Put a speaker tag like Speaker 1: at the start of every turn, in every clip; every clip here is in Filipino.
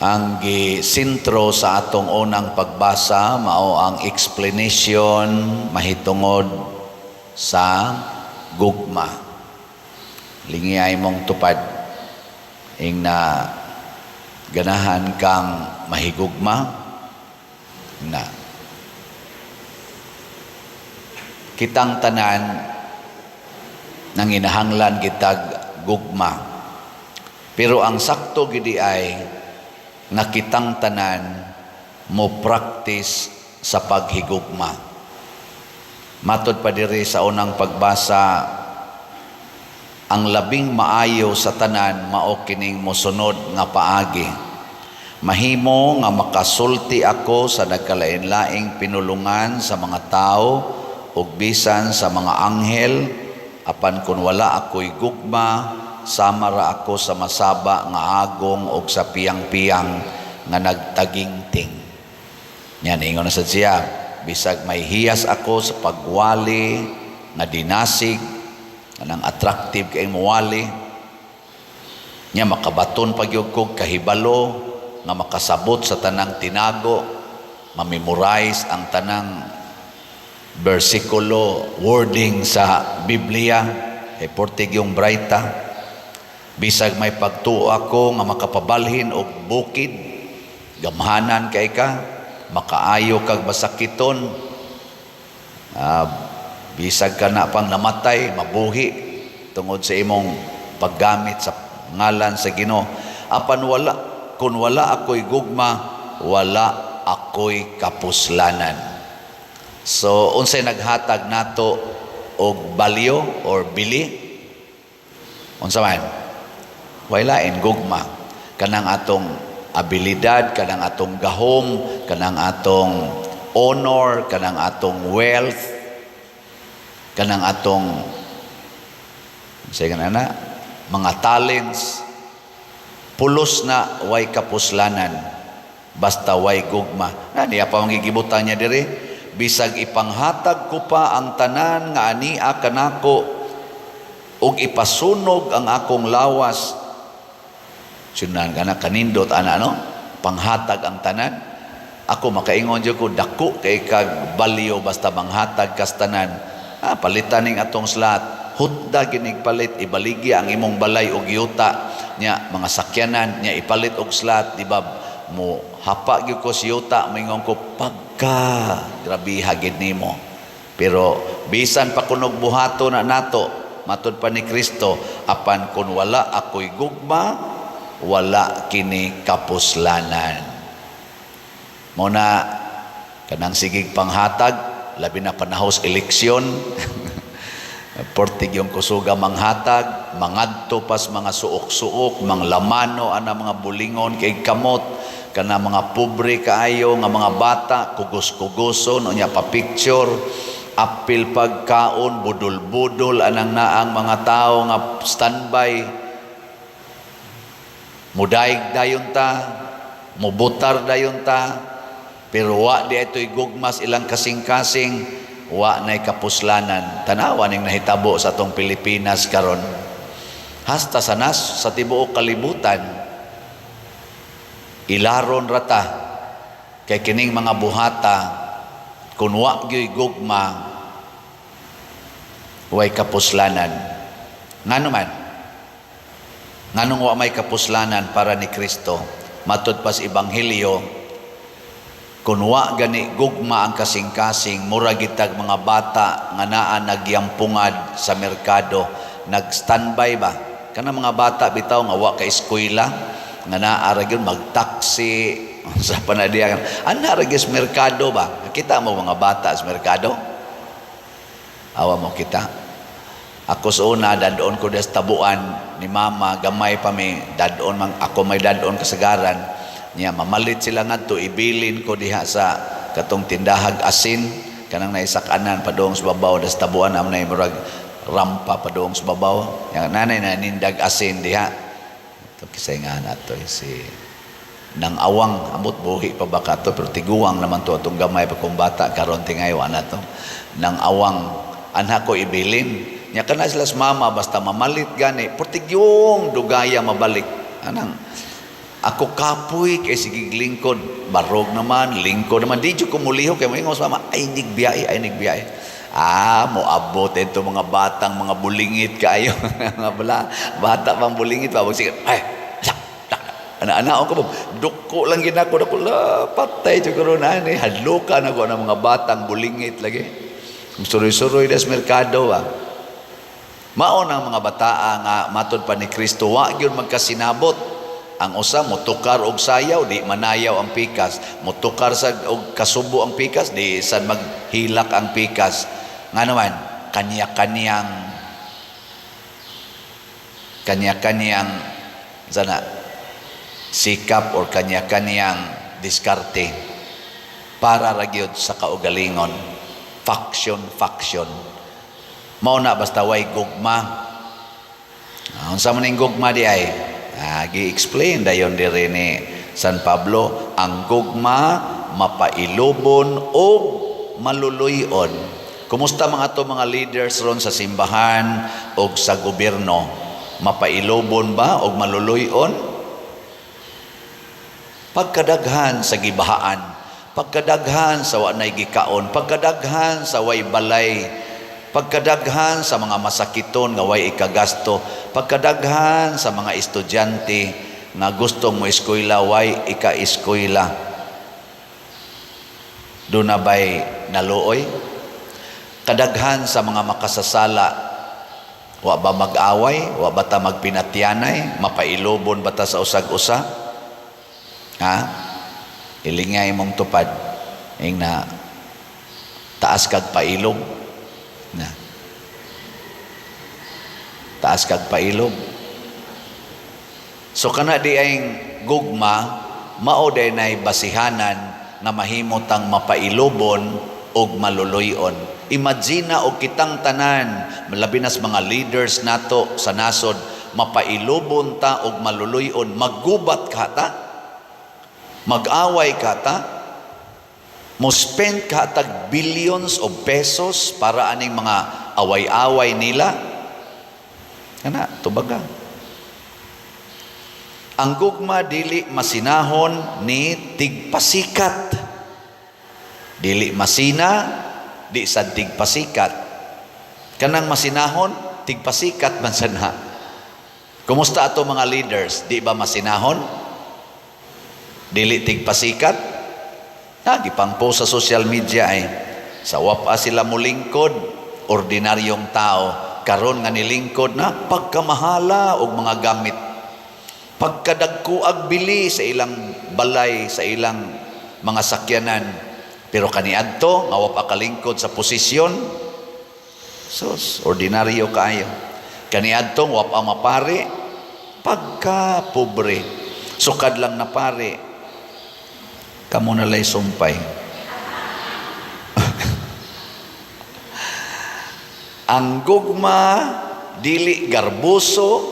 Speaker 1: Ang gisintro sa atong unang pagbasa mao ang explanation mahitungod sa gugma. Lingiyay mong tupad ing na ganahan kang mahigugma na kitang tanan nang inahanglan kitag gugma. Pero ang sakto gidi ay nga kitang tanan mo practice sa paghigugma. Matod pa diri sa unang pagbasa, ang labing maayo sa tanan mao kining mosunod nga paagi. Mahimo nga makasulti ako sa nagkalain-laing pinulungan sa mga tao ug bisan sa mga anghel, apan kun wala ako'y gugma, sama ra ako sa masaba nga agong og sa piyang-piyang nga nagtagingting. Yan, ingon na sa siya, bisag may hiyas ako sa pagwali nga dinasig, kanang attractive kay muwali, nya makabaton pagyud kog kahibalo nga makasabot sa tanang tinago, mamemorize ang tanang bersikulo, wording sa Biblia, portig yung brighta. Bisag may pagtuo ako nga makapabalhin og bukid, gamhanan kay ka, makaayo kag basakiton, bisag ka na pang namatay, mabuhi tungod sa imong paggamit sa ngalan sa Ginoo. Apan kun wala ako'y gugma, wala ako'y kapuslanan. So unsay naghatag nato og balyo or bili? Unsa man? Walain gugma, kanang atong abilidad, kanang atong gahom, kanang atong honor, kanang atong wealth, kanang atong mga talents, pulos na way kapuslanan basta way gugma. Niya pa mangigibutan niya diri, bisag ipanghatag ko pa ang tanan nga ania kanako ug ipasunog ang akong lawas. Sunan kana kanindot ana no, panghatag ang tanan. Ako makaingon jud ko dako kay kag balyo basta manghatag kas tanan. Palitan ning atong slat, hutda ginig palit, ibaligi ang imong balay og yuta nya mga sakyanan nya ipalit og slat, di ba? Mo hapa gyud ko si yuta, moingon ko pagka grabe hagid nimo. Pero bisan pa kunog buhato na nato, matud pa ni Kristo, apan kun wala ako'y gugma, wala kini kapuslanan. Muna kanang sigig panghatag, labi na panahos eleksyon, portig yung kusuga manghatag, mangadto pas mga suok-suok, manglamano ana mga bulingon kay kamot, kana mga pobre kaayo nga mga bata, kugos-kugoson unya pa picture, apil pagkaon, budol-budol anang naang mga tao nga standby. Mudaig dayon ta, mubutar dayon ta, pero wa di ito'y gugmas ilang kasing-kasing, wa na'y kapuslanan. Tanawa ning nahitabo sa atong Pilipinas karon. Hasta sa tibuok kalibutan, ilaron rata kay kining mga buhata, kun wa gyoy gugma, way kapuslanan. Ngano man? Nganong wa may kapuslanan para ni Kristo? Matud pas Ebanghelyo, kun wa gani gugma ang kasing-kasing, mura gitag mga bata nga naa nagyampungad sa merkado, nag-standby ba? Kana mga bata bitaw nga wa ka eskwela, nga naa ra gyud mag-taxi sa panadiyan. Ana ra gyud merkado ba? Kita mo mga bata sa merkado? Awa mo kita. Ako sa una, dadon ko des tabuan ni mama, gamay pa mi, dadon man, ako may dadon kasagaran, niya mamalit sila ngadto, ibilin ko diha sa katong tindahag asin, kanang naisakanan padong sa babaw, des tabuan, am na murag rampa padong sa babaw, yung nanay na nindag asin diha, ito kisay nga na to, si nang awang, amot buhi pa baka to, pero tiguang naman to, itong gamay pa kong bata, karon tingayawa na to, nang awang, anak ko ibilin, nya kana sila sa mama basta mamalit gani, portig yung dugaya mabalik. Anang Ako kapoy kay sige lingkod, barog naman, lingkod naman. Di ko muliho kay mga sama, ay nigbiyahe, ay nigbiyahe. Moabot ito mga batang, mga bulingit kayo. Mga bata pang bulingit, sige, ay, anak-anak ko, duko lang ginako, patay ito ko na, hadlukan ako ng mga batang bulingit lagi. Suroy-suroy das merkado, Mao ng mga bataa nga matod pa ni Kristo, wa gyud magkasinabot. Ang usa motukar og sayaw, di manayaw ang pikas. Motukar sa og kasubo ang pikas, di sad maghilak ang pikas. Nga naman, kanya-kanyang sana sikap or kanya-kanyang diskarte para ragyod sa kaugalingon. Faction. Mao na basta way gugma. Unsa man ning gugma di ay? Gi-explain dayon diri ni San Pablo, ang gugma mapailubon o maluluyon. Kumusta mga to mga leaders ron sa simbahan o sa gobyerno? Mapailubon ba o maluluyon? Pagkadaghan sa gibahaan, pagkadaghan sa wa nay gikaon, pagkadaghan sa way balay, pagkadaghan sa mga masakiton nga way ikagasto, pagkadaghan sa mga estudyante nga gustong mo eskwela way ika-eskwela. Doon na ba'y naluoy? Kadaghan sa mga makasasala, wa ba mag-away, wa ba ta magpinatyanay, mapailobon ba ta sa usag-usa? Ilingay mong tupad, na taas kag pailog, taas kag pailog. So kana di ay gugma, mao day nay basihanan nga mahimotang mapailobon og maluluyon. Imagina og kitang tanan, labi nas mga leaders nato sa nasod, mapailobon ta og maluluyon, maggubat ka ta, mag-away ka ta, mo spend ka tag billions of pesos para aning mga away-away nila. Kana tubaga. Ang gugma dili masinahon ni tigpasikat. Dili masina, di sa tigpasikat. Kanang masinahon, tigpasikat man sana. Kumusta ato mga leaders? Di ba masinahon? Dili tigpasikat? Gipang-post sa social media ay sa wapa sila mulingkod, ordinaryong tao, karon nga nilingkod na pagkamahala og mga gamit, pagkadagkuag bili sa ilang balay, sa ilang mga sakyanan, pero kaniadto nga wa pa kalingkod sa posisyon, sus, ordinaryo kaayo. Kaniadto wa pa mapari, pagka pobre, sukad lang na pare, kamo na lay sumpay. Ang gugma dili garbuso,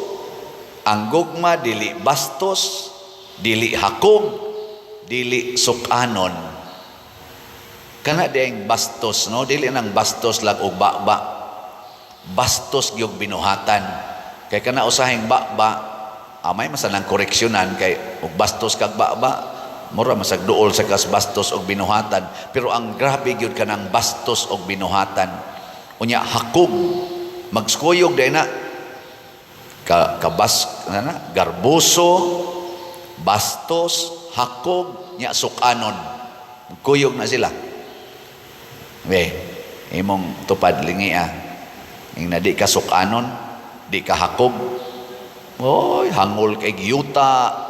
Speaker 1: ang gugma dili bastos, dili hakog, dili sukanon. Kana ding bastos, no? Dili nang bastos lang og bakba. Bastos gyud binuhatan. Kay kana usahing bakba, may masanang koreksyonan kay og bastos kag bakba, mura masagduol sa kas bastos og binuhatan. Pero ang grabe gyud kanang bastos og binuhatan. Unya hakog, magskuyog day na garbuso, bastos, hakog, nya sukanon. Kuyog na sila. Imong tupad lingi ing na di ka sukanon, di ka hakog. Oy, hangol kay giyuta,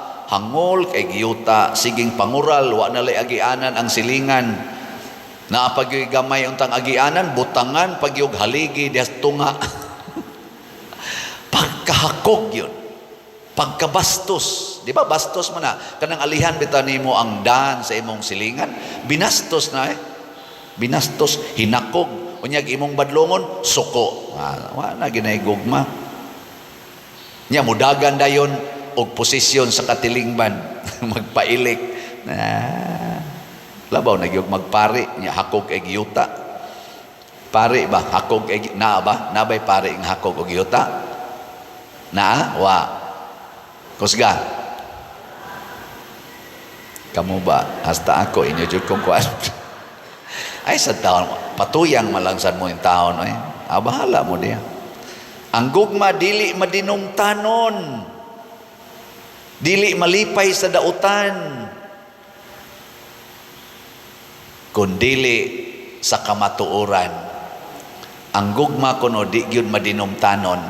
Speaker 1: siging pangural, wa na lay agianan ang silingan. Na pagyoy gamay untang agianan, butangan pagyog haligi dias tunga. Pagkahakog yun, pagkabastos, di ba bastos man na, kanang alihan bitaw nimo ang daan sa imong silingan, binastos na binastos, hinakog, unyag imong badlongon, suko. Wala ginay gugma. Nya mudagan dayon og posisyon sa katilingban, magpailik. Labaw nagyog magpari, nya hakog eg yuta. Pari ba hakog eg na ba? Nabay pari ang hakog og yuta? Na wa. Kusga. Kamu ba? Hasta ako, inyo jud kong kuan. Ay, sa taon, patuyang malangsan mo yung taon. Ay, bahala mo diya. Ang gugma, dili madinumtanon. Dili malipay sa dautan. Kundili sa kamatuoran. Ang gugma kuno di gyud madinumtanon.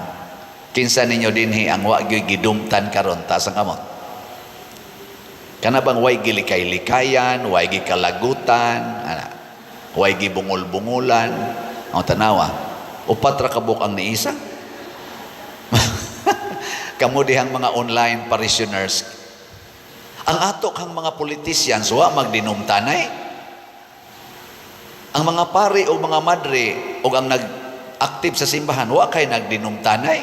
Speaker 1: Kinsa ninyo dinhi ang wa gyud gidumtan karon ta sa kamot. Kana bang way gilikay-likayan, way gikalagutan, way gibungol-bungulan. Ang tanawa, upat ra kabuk ang niisa. Kamu dihang mga online parishioners. Ang ato kang mga politicians wa magdinumtanay. Ang mga pari o mga madre o ang nag-active sa simbahan, wa kay nagdinumtanay.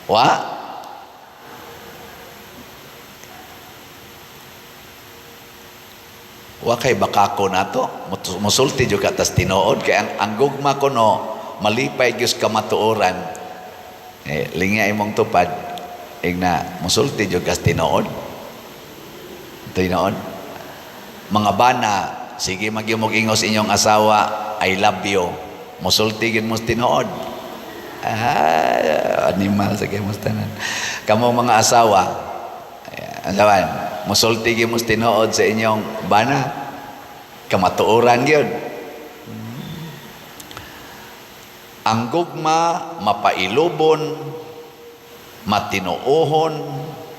Speaker 1: Wa? Wa kay bakako nato. Musulti juga tas tinuod. Kaya ang gugma ko no, malipay Diyos kamatuoran. Linga imong tupad. Igna, musulti juga tinuod. Tinuod. Mga bana, sige magyumog ingos inyong asawa, I love you. Musulti gid mo tinuod. Animal sa kayo mustanan. Kamo mga asawa, asawan, musulti gid mo tinuod sa inyong bana. Kamatuoran gyud. Ang gugma mapailubon, matinuohon,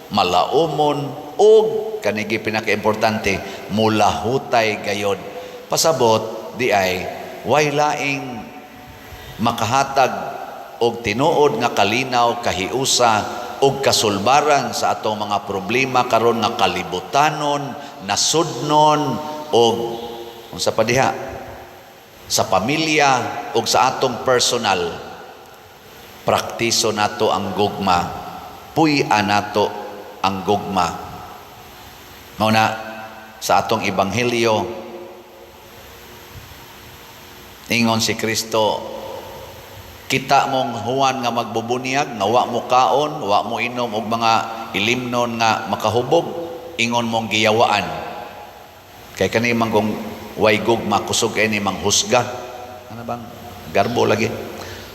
Speaker 1: malaumon, ug kanigi pinaka-importante, mulahutay gayod. Pasabot di ay way laing makahatag og tinuod nga kalinaw, kahiusa og kasulbaran sa atong mga problema karon nga kalibutanon, nasudnon og unsa pa diha sa pamilya ug sa atong personal. Praktiso nato ang gugma, puy-an nato ang gugma. Mauna sa atong ebanghelyo, ingon si Kristo, kita mong Juan nga magbubunyag, nga wa mo kaon, wa mo inom og mga ilimnon nga makahubog, ingon mong giyawaan. Kay kani man kung way gugma, kusog kay ni mang husga. Ano bang garbo lagi?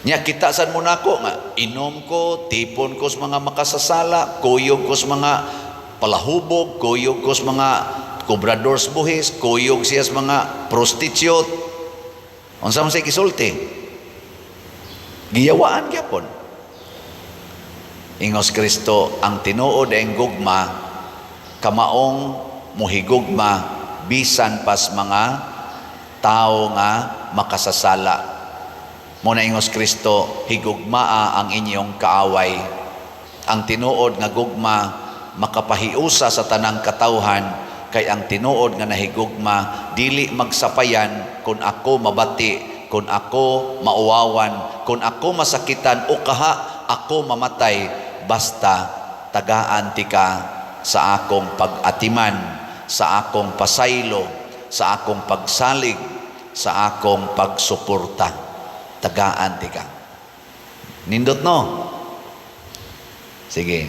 Speaker 1: Nya kita sad mo nako nga inom ko, tipon ko sa mga makasasala, kuyog ko sa mga palahubog, kuyog ko sa mga kobradors buhis, kuyog siya sa mga prostitute. Unsa man say kisulti? Giyawaan gyapon. Ingos Kristo, ang tinuod ang gugma kamaong muhigugma bisan pas mga tao nga makasasala. Muna ingos Kristo, higugmaa ang inyong kaaway. Ang tinuod nga gugma makapahiusa sa tanang katawhan, kay ang tinuod nga nahigugma dili magsapayan kung ako mabati, kung ako mauwawan, kung ako masakitan o kaha ako mamatay, basta tagaan ti ka sa akong pag-atiman, sa akong pasaylo, sa akong pagsalig, sa akong pagsuporta. Tagaan ti ka. Nindot no? Sige,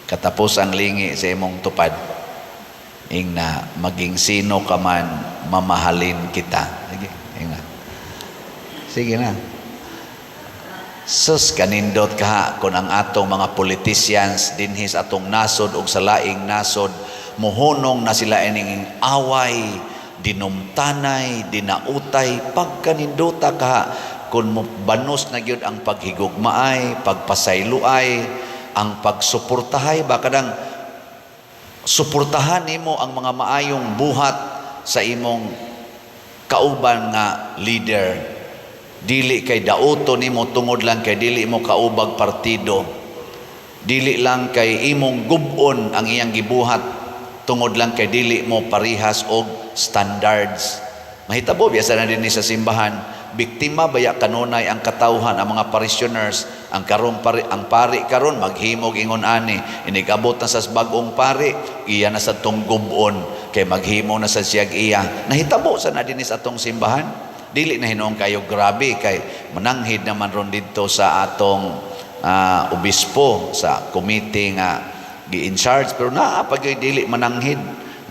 Speaker 1: katapos ang lingi sa imong tupad. Ingna, maging sino ka man, mamahalin kita. Sige, ingna. Sige na. Sus, kanindot ka kung ang atong mga politicians dinhis atong nasod o sa laing nasod, muhunong na sila ining away, dinumtanay, dinautay, pagkanindota ka, kung banos na gyud ang paghigugmaay, pagpasayloay, ang pagsuportahay, baka nang suportahan nimo ang mga maayong buhat sa imong kauban nga leader. Dili kay dauto nimo tungod lang kay dili mo kaubag partido. Dili lang kay imong gubon ang iyang gibuhat tungod lang kay dili mo parihas og standards. Mahitabo biasa na din sa simbahan, biktima baya kanunay ang katawhan ang mga parishioners, ang pari karon maghimog ingon ani, inigabot na sa bagong pari, iya na sa tong gubon kay maghimo na sa siyag iya. Nahitabo sa na din sa atong simbahan. Dili na hinuong kayo grabe kay mananghid naman ron dito sa atong obispo sa committee nga gi-in charge, pero naa pag dili mananghid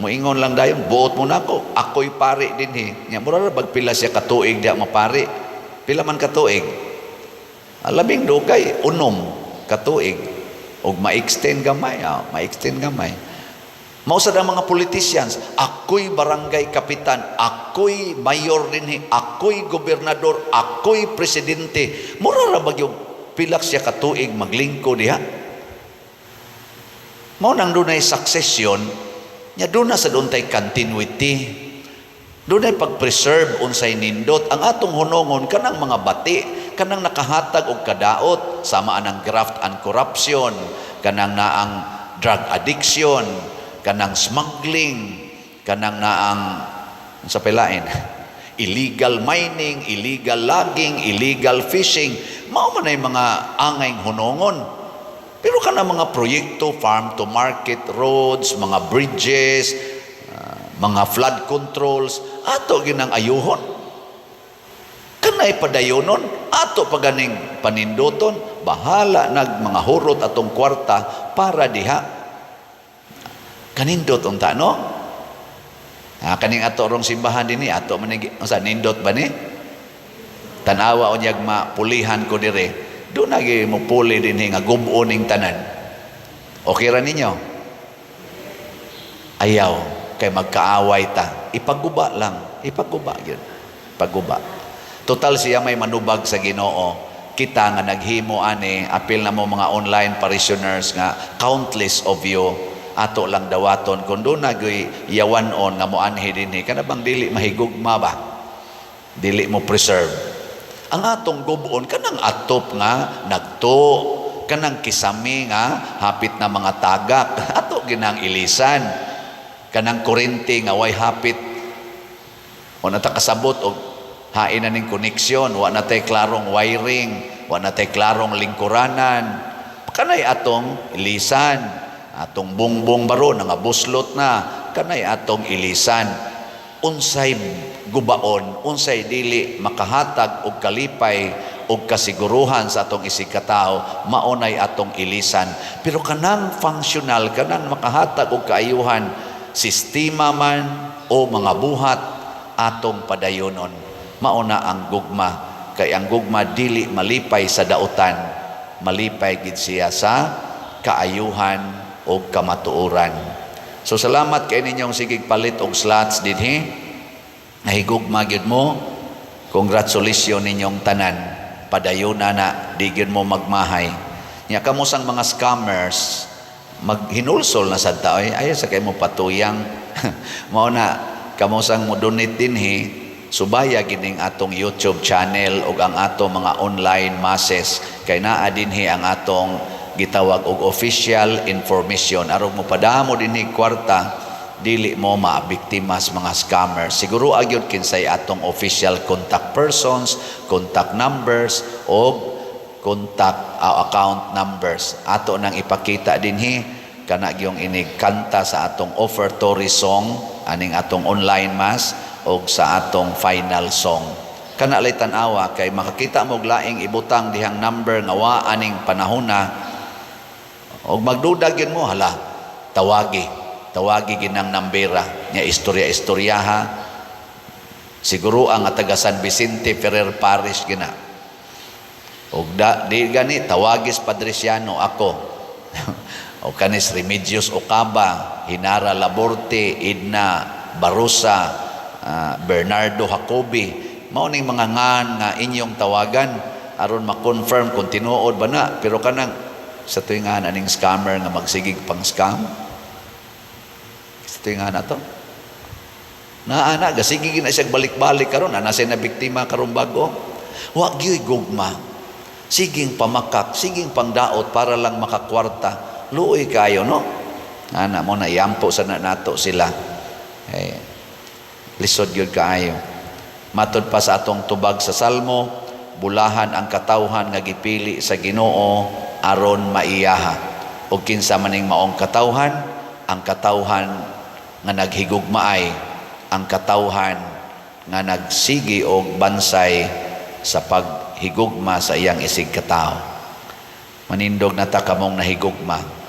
Speaker 1: Moingon lang dayon, buot mo na ako. Ako'y pari din Nya mura ra bagpila siya katuig diha mapari. Pila man katuig? Labing dugay, unom katuig. Og ma-extend gamay, ma-extend gamay. Mausad ang mga politicians, ako'y barangay kapitan, ako'y mayor din ako'y gobernador, ako'y presidente. Mura ra ba yung pilak siya katuig maglingkod diha? Mao nang dunay succession. Nya doon na sa doon tay continuity. Doon ay pag-preserve unsay nindot. Ang atong hunongon, kanang mga bati, kanang nakahatag og kadaot, sama anang graft and corruption, kanang naang drug addiction, kanang smuggling, kanang naang sa pelain, illegal mining, illegal logging, illegal fishing. Mao man ay mga angay hunongon. Pero kana mga proyekto, farm to market roads, mga bridges, mga flood controls, ato ginang ayuhon. Kanay padayonon, ato paganing panindoton, bahala nag mga hurot atong kwarta para diha. Kanindot unta no? Kaning ato rong simbahan dinhi, ato man sa nindot ba ni? Tanawa unyag mapulihan ko dire. Doon lagi mo puli din nga gubo ning tanan. Okay ra ninyo? Ayaw. Kay magkaaway ta. Ipaguba lang. Ipaguba yun. Paguba. Total siya may manubag sa Ginoo. Kita nga naghimo ani, apil na mo mga online parishioners nga countless of you ato lang dawaton kung doon nagyoy yawanon nga mo anhi dinhi kana bang dili mahigugma ba? Dili mo preserve. Ang atong gubon kanang atop nga nagto, kanang kisami nga hapit na mga tagak, ato ginang ilisan. Kanang kuryente nga way hapit o nata kasabot og hain na ning koneksyon, wa natay klarong wiring, wa natay klarong lingkuranan. Kanay atong ilisan, atong bungbong baro nga buslot na, kanay atong ilisan. Unsay gubaon, unsay dili makahatag og kalipay og kasiguruhan sa atong isig katao, maunay atong ilisan. Pero kanang functional, kanang makahatag og kaayuhan, sistema man o mga buhat atong padayonon. Mauna ang gugma, kay ang gugma dili malipay sa dautan, malipay gid siya sa kaayuhan o kamatuoran. So salamat kay ninyong sigig palit og slots dinhi. Nahigugma gyud mo. Congratulations ninyong tanan. Padayuna na di gyud mo magmahay. Nya kamo sang mga scammers maghinulsol na sad ta ay sa kay mo patuyang. Mao na kamo sang mo donate dinhi, subaya gining atong YouTube channel ug ang atong mga online masses kay naa dinhi ang atong gitawag og official information aron mo padamo dinhi kwarta dili mo maabiktimas mga scammers. Siguro agyod kinsay atong official contact persons, contact numbers o contact account numbers ato nang ipakita dinhi kana gyung inig kanta sa atong offertory song aning atong online mass o sa atong final song. Kana lay tan-awa kay makakita mo og laing ibutang dihang number nga wa aning panahona. Og magduda gyud mo, hala, tawagi ginang nambera nya istorya-istoryaha. Siguro ang taga San Vicente Ferrer Parish gina. Og di gani tawagis Padresiano ako. O kanis Remedios Ocaba, Hinara Laborte, Edna Barosa, Bernardo Jacobi. Mao ning mga ngan nga inyong tawagan aron ma-confirm kung tinuod ba na. Pero kanang sa tuwingan aning scammer nga magsigig pang scam, sa tuwingan na to naana gasigig na siya balik-balik karon ana siya na biktima karon bago. Wa gyud gugma, siging pamakak, siging pangdaot para lang makakwarta. Luoy kayo no ana mo na iampo sa nato sila. Lisod gyud kaayo. Matod pa sa atong tubag sa Salmo, bulahan ang katawhan nga gipili sa Ginoo aron maiyaha. O kinsa maning maong katawhan, ang katawhan nga naghigugmaay, ang katawhan nga nagsigi og bansay sa paghigugma sa iyang isig katao. Manindog na ta kamong nahigugma.